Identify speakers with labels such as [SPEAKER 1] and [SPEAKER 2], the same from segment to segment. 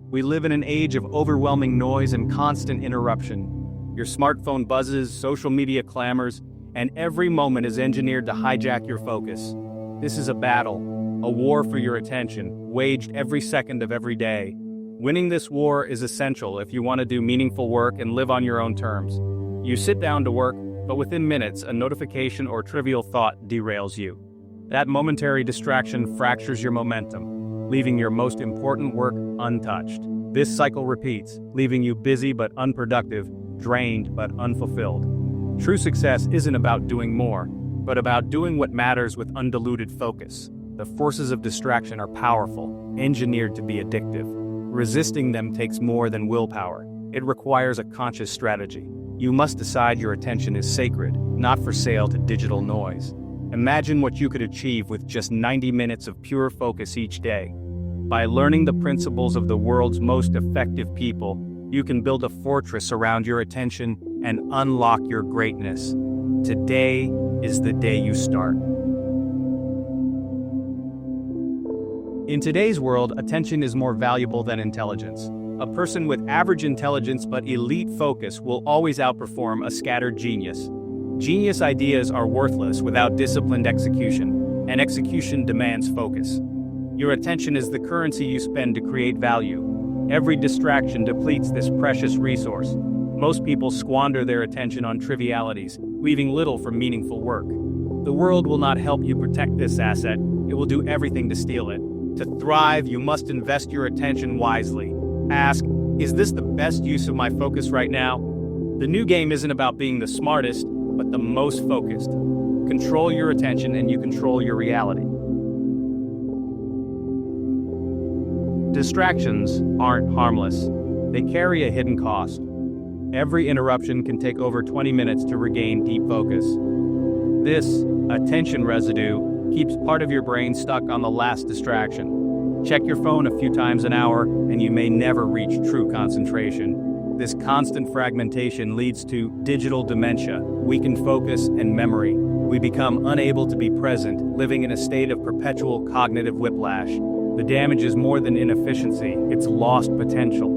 [SPEAKER 1] We live in an age of overwhelming noise and constant interruption. Your smartphone buzzes, social media clamors, and every moment is engineered to hijack your focus. This is a battle, a war for your attention, waged every second of every day. Winning this war is essential if you want to do meaningful work and live on your own terms. You sit down to work, but within minutes, a notification or trivial thought derails you. That momentary distraction fractures your momentum, leaving your most important work untouched. This cycle repeats, leaving you busy but unproductive, drained but unfulfilled. True success isn't about doing more, but about doing what matters with undiluted focus. The forces of distraction are powerful, engineered to be addictive. Resisting them takes more than willpower. It requires a conscious strategy. You must decide your attention is sacred, not for sale to digital noise. Imagine what you could achieve with just 90 minutes of pure focus each day. By learning the principles of the world's most effective people, you can build a fortress around your attention and unlock your greatness. Today is the day you start. In today's world, attention is more valuable than intelligence. A person with average intelligence but elite focus will always outperform a scattered genius. Genius ideas are worthless without disciplined execution, and execution demands focus. Your attention is the currency you spend to create value. Every distraction depletes this precious resource. Most people squander their attention on trivialities, leaving little for meaningful work. The world will not help you protect this asset. It will do everything to steal it. To thrive, you must invest your attention wisely. Ask, is this the best use of my focus right now? The new game isn't about being the smartest, but the most focused. Control your attention and you control your reality. Distractions aren't harmless. They carry a hidden cost. Every interruption can take over 20 minutes to regain deep focus. This attention residue keeps part of your brain stuck on the last distraction. Check your phone a few times an hour, and you may never reach true concentration. This constant fragmentation leads to digital dementia, weakened focus, and memory. We become unable to be present, living in a state of perpetual cognitive whiplash. The damage is more than inefficiency, it's lost potential.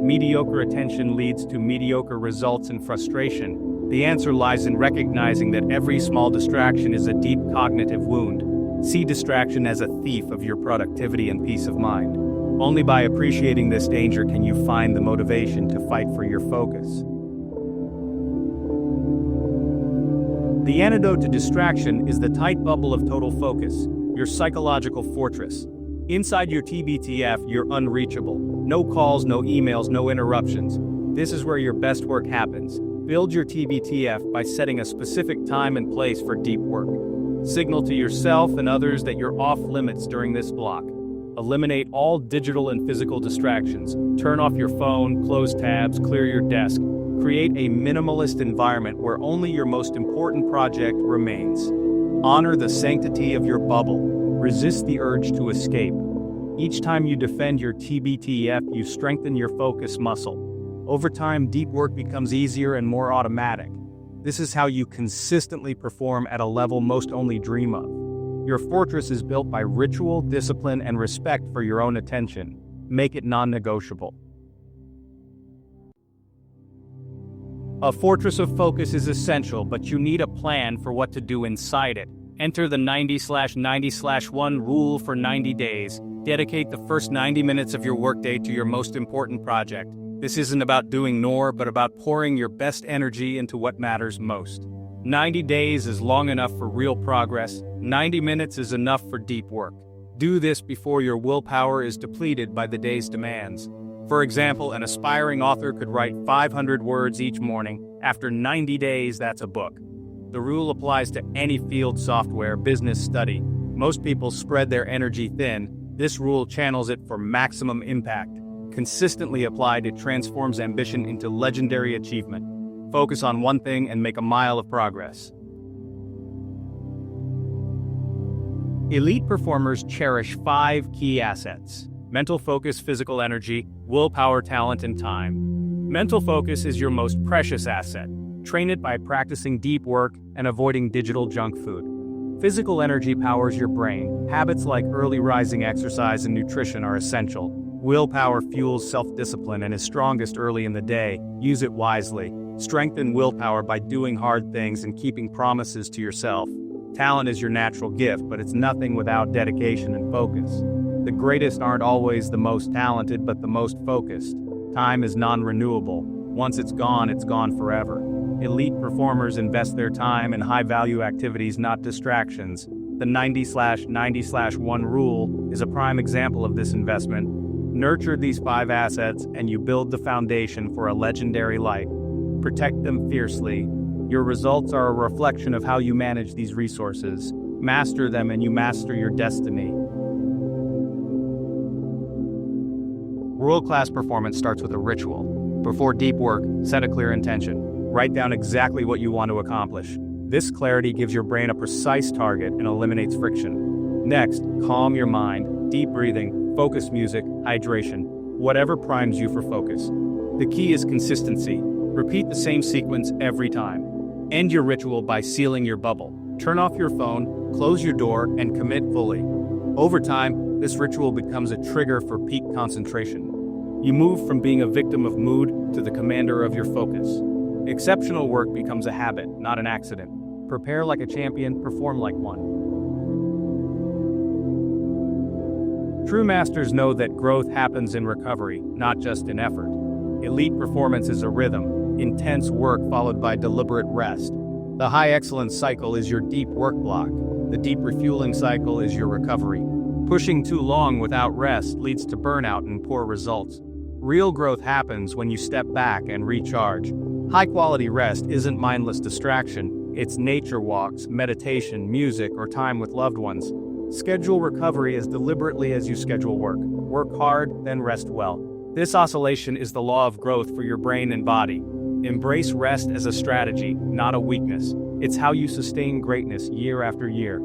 [SPEAKER 1] Mediocre attention leads to mediocre results and frustration. The answer lies in recognizing that every small distraction is a deep cognitive wound. See distraction as a thief of your productivity and peace of mind. Only by appreciating this danger can you find the motivation to fight for your focus. The antidote to distraction is the tight bubble of total focus, your psychological fortress. Inside your TBTF, you're unreachable. No calls, no emails, no interruptions. This is where your best work happens. Build your TBTF by setting a specific time and place for deep work. Signal to yourself and others that you're off limits during this block. Eliminate all digital and physical distractions. Turn off your phone, close tabs, clear your desk. Create a minimalist environment where only your most important project remains. Honor the sanctity of your bubble. Resist the urge to escape. Each time you defend your TBTF, you strengthen your focus muscle. Over time, deep work becomes easier and more automatic. This is how you consistently perform at a level most only dream of. Your fortress is built by ritual, discipline, and respect for your own attention. Make it non-negotiable. A fortress of focus is essential, but you need a plan for what to do inside it. Enter the 90/90/1 rule for 90 days. Dedicate the first 90 minutes of your workday to your most important project. This isn't about doing more, but about pouring your best energy into what matters most. 90 days is long enough for real progress. 90 minutes is enough for deep work. Do this before your willpower is depleted by the day's demands. For example, an aspiring author could write 500 words each morning. After 90 days, that's a book. The rule applies to any field, software, business, study. Most people spread their energy thin. This rule channels it for maximum impact. Consistently applied, it transforms ambition into legendary achievement. Focus on one thing and make a mile of progress. Elite performers cherish 5 key assets: mental focus, physical energy, willpower, talent, and time. Mental focus is your most precious asset. Train it by practicing deep work and avoiding digital junk food. Physical energy powers your brain. Habits like early rising exercise and nutrition are essential. Willpower fuels self-discipline and is strongest early in the day. Use it wisely. Strengthen willpower by doing hard things and keeping promises to yourself. Talent is your natural gift, but it's nothing without dedication and focus. The greatest aren't always the most talented, but the most focused. Time is non-renewable. Once it's gone forever. Elite performers invest their time in high-value activities, not distractions. The 90/90/1 rule is a prime example of this investment. Nurture these 5 assets and you build the foundation for a legendary life. Protect them fiercely. Your results are a reflection of how you manage these resources. Master them and you master your destiny. World-class performance starts with a ritual. Before deep work, set a clear intention. Write down exactly what you want to accomplish. This clarity gives your brain a precise target and eliminates friction. Next, calm your mind. Deep breathing, focus music, hydration, whatever primes you for focus. The key is consistency. Repeat the same sequence every time. End your ritual by sealing your bubble. Turn off your phone, close your door, and commit fully. Over time, this ritual becomes a trigger for peak concentration. You move from being a victim of mood to the commander of your focus. Exceptional work becomes a habit, not an accident. Prepare like a champion, perform like one. True masters know that growth happens in recovery, not just in effort. Elite performance is a rhythm, intense work followed by deliberate rest. The high excellence cycle is your deep work block. The deep refueling cycle is your recovery. Pushing too long without rest leads to burnout and poor results. Real growth happens when you step back and recharge. High-quality rest isn't mindless distraction. It's nature walks, meditation, music, or time with loved ones. Schedule recovery as deliberately as you schedule work. Work hard, then rest well. This oscillation is the law of growth for your brain and body. Embrace rest as a strategy, not a weakness. It's how you sustain greatness year after year.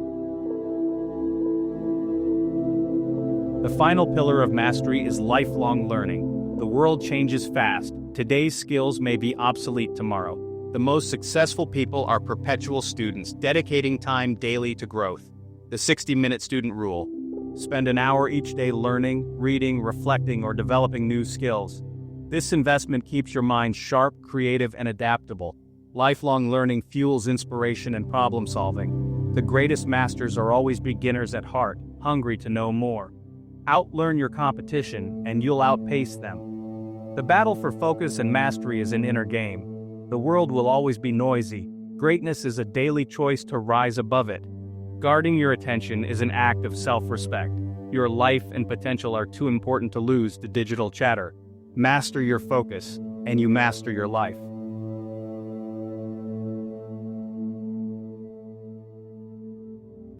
[SPEAKER 1] The final pillar of mastery is lifelong learning. The world changes fast. Today's skills may be obsolete tomorrow. The most successful people are perpetual students, dedicating time daily to growth. The 60-minute student rule. Spend an hour each day learning, reading, reflecting, or developing new skills. This investment keeps your mind sharp, creative, and adaptable. Lifelong learning fuels inspiration and problem solving. The greatest masters are always beginners at heart, hungry to know more. Outlearn your competition, and you'll outpace them. The battle for focus and mastery is an inner game. The world will always be noisy. Greatness is a daily choice to rise above it. Guarding your attention is an act of self-respect. Your life and potential are too important to lose to digital chatter. Master your focus, and you master your life.